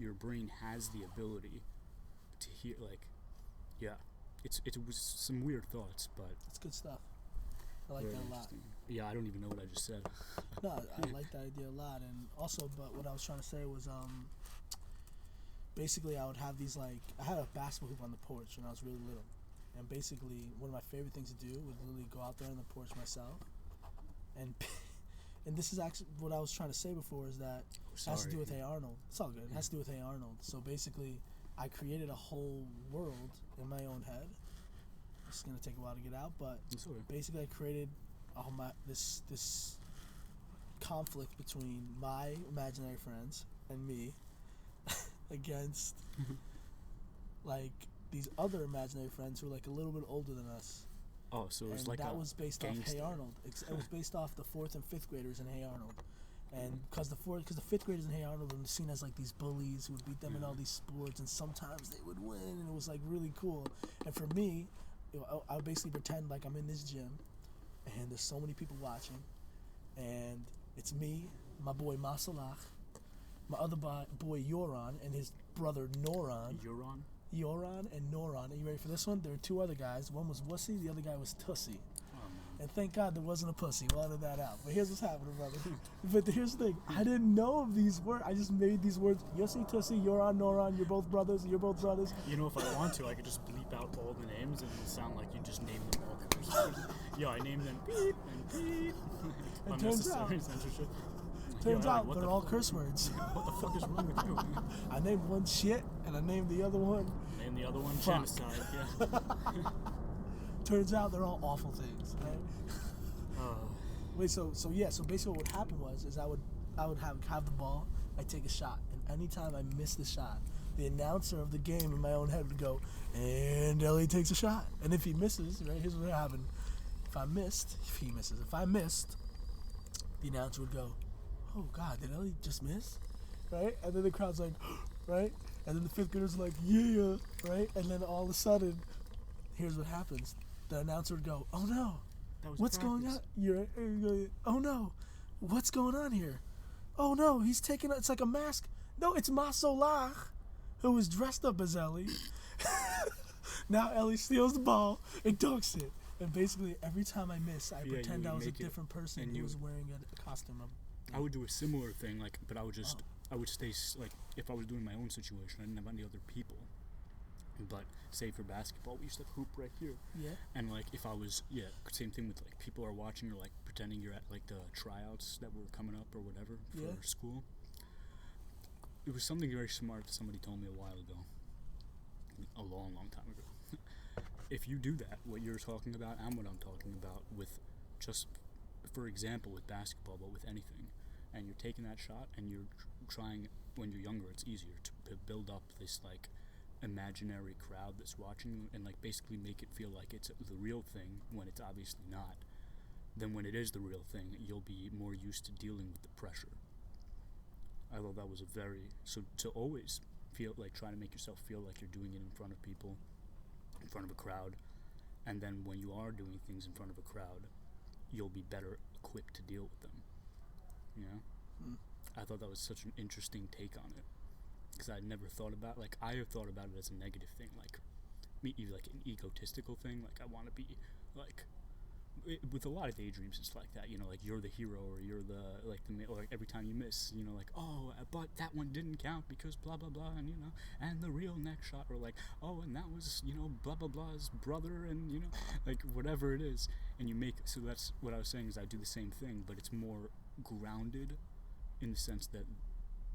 your brain has the ability to hear, like, yeah, it was some weird thoughts, but It's good stuff. I like very that a lot. interesting. Yeah, I don't even know what I just said. No, I like that idea a lot, and also, but what I was trying to say was, basically, I would have these like I had a basketball hoop on the porch when I was really little, and basically, one of my favorite things to do was literally go out there on the porch myself, and and this is actually what I was trying to say before is that it has to do with Hey Arnold. It's all good. It has to do with Hey Arnold. So basically, I created a whole world in my own head. It's gonna take a while to get out, but basically, I created this conflict between my imaginary friends and me against like these other imaginary friends who are like a little bit older than us. Oh, so it was And like that was based off Hey Arnold. It was based off the 4th and 5th graders in Hey Arnold. And because the 5th graders in Hey Arnold were seen as like these bullies who would beat them in all these sports, and sometimes they would win, and it was like really cool. And for me, I would basically pretend like I'm in this gym, and there's so many people watching, and it's me, my boy Masalach, my other boy Yoran, and his brother Noran. Yoran and Noran. Are you ready for this one? There were 2 other guys. One was Wussy, the other guy was Tussie. And thank God there wasn't a pussy. We'll edit that out. But here's what's happening, brother. But here's the thing. I didn't know of these words. I just made these words. Yossi, Tussi, Yoran, Noran. You're both brothers. You're both brothers. You know, if I want to, I could just bleep out all the names and it'll sound like you just named them all cursors. Yeah, I named them beep and beep. And unnecessary censorship. Turns out they're all curse words. What the fuck is wrong with you? I named one shit and I named the other one. Named the other one genocide. Yeah. Turns out they're all awful things, right? Wait, so basically what would happen is I would have the ball, I'd take a shot, and anytime I missed the shot, the announcer of the game in my own head would go, and Ellie takes a shot. And if he misses, right, here's what happened. If I missed, the announcer would go, oh God, did Ellie just miss? Right? And then the crowd's like, right? And then the 5th graders are like, yeah, right? And then all of a sudden, here's what happens. The announcer would go, oh no, what's going on? Oh no, what's going on here? Oh no, he's taking, it's like a mask. No, it's Masolach, who was dressed up as Ellie. Now Ellie steals the ball and dunks it. And basically, every time I miss, I pretend I was a different person who was wearing a costume. I would do a similar thing, like, but I would stay, like, if I was doing my own situation, I didn't have any other people. But say for basketball, we used to have hoop right here. Yeah. And like if I was, same thing with like people are watching or like pretending you're at like the tryouts that were coming up or whatever for school. It was something very smart that somebody told me a while ago, a long, long time ago. If you do that, what you're talking about and what I'm talking about with just, for example, with basketball, but with anything, and you're taking that shot and you're trying, when you're younger, it's easier to build up this like imaginary crowd that's watching and like basically make it feel like it's the real thing when it's obviously not. Then when it is the real thing, you'll be more used to dealing with the pressure. I thought that was to always feel like try to make yourself feel like you're doing it in front of people, in front of a crowd, and then when you are doing things in front of a crowd, you'll be better equipped to deal with them. You know? I thought that was such an interesting take on it. Because I'd never thought about, like, I have thought about it as a negative thing, like, maybe like an egotistical thing, like, I want to be, like, with a lot of daydreams, it's like that, you know, like, you're the hero, or you're the, like, or like, every time you miss, you know, like, oh, but that one didn't count because blah, blah, blah, and, you know, and the real next shot, or like, oh, and that was, you know, blah, blah, blah's brother, and, you know, like, whatever it is, and you make, so that's what I was saying is I do the same thing, but it's more grounded in the sense that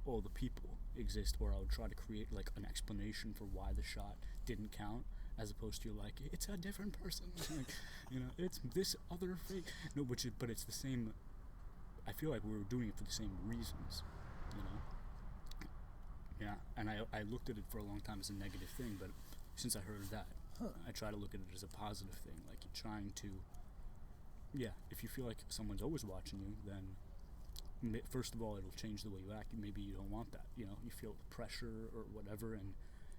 all the people exist, or I would try to create like an explanation for why the shot didn't count, as opposed to like it's a different person, like, you know, it's this other fake. No, but it's the same. I feel like we were doing it for the same reasons, you know. Yeah, and I looked at it for a long time as a negative thing, but since I heard that, I try to look at it as a positive thing. Like you're trying to, if you feel like someone's always watching you, then first of all, it'll change the way you act. Maybe you don't want that, you know, you feel the pressure or whatever, and,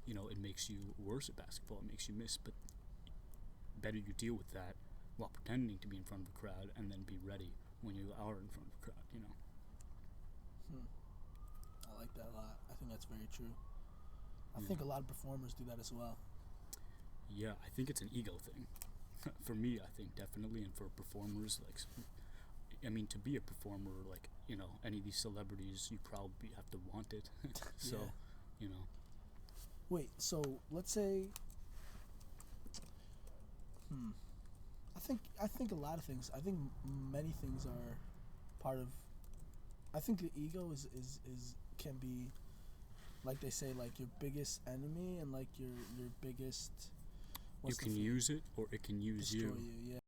you know, it makes you worse at basketball, it makes you miss, but better you deal with that while pretending to be in front of a crowd, and then be ready when you are in front of a crowd, you know. I like that a lot. I think that's very true. I Yeah. think a lot of performers do that as well. Yeah, I think it's an ego thing. For me, I think definitely, and for performers, like, I mean, to be a performer, like, you know, any of these celebrities, you probably have to want it. So, Yeah. you know, Wait, so let's say, I think a lot of things. I think many things are part of. I think the ego is can be, like they say, like your biggest enemy and like your biggest. you can use it or it can use destroy you. you. Yeah.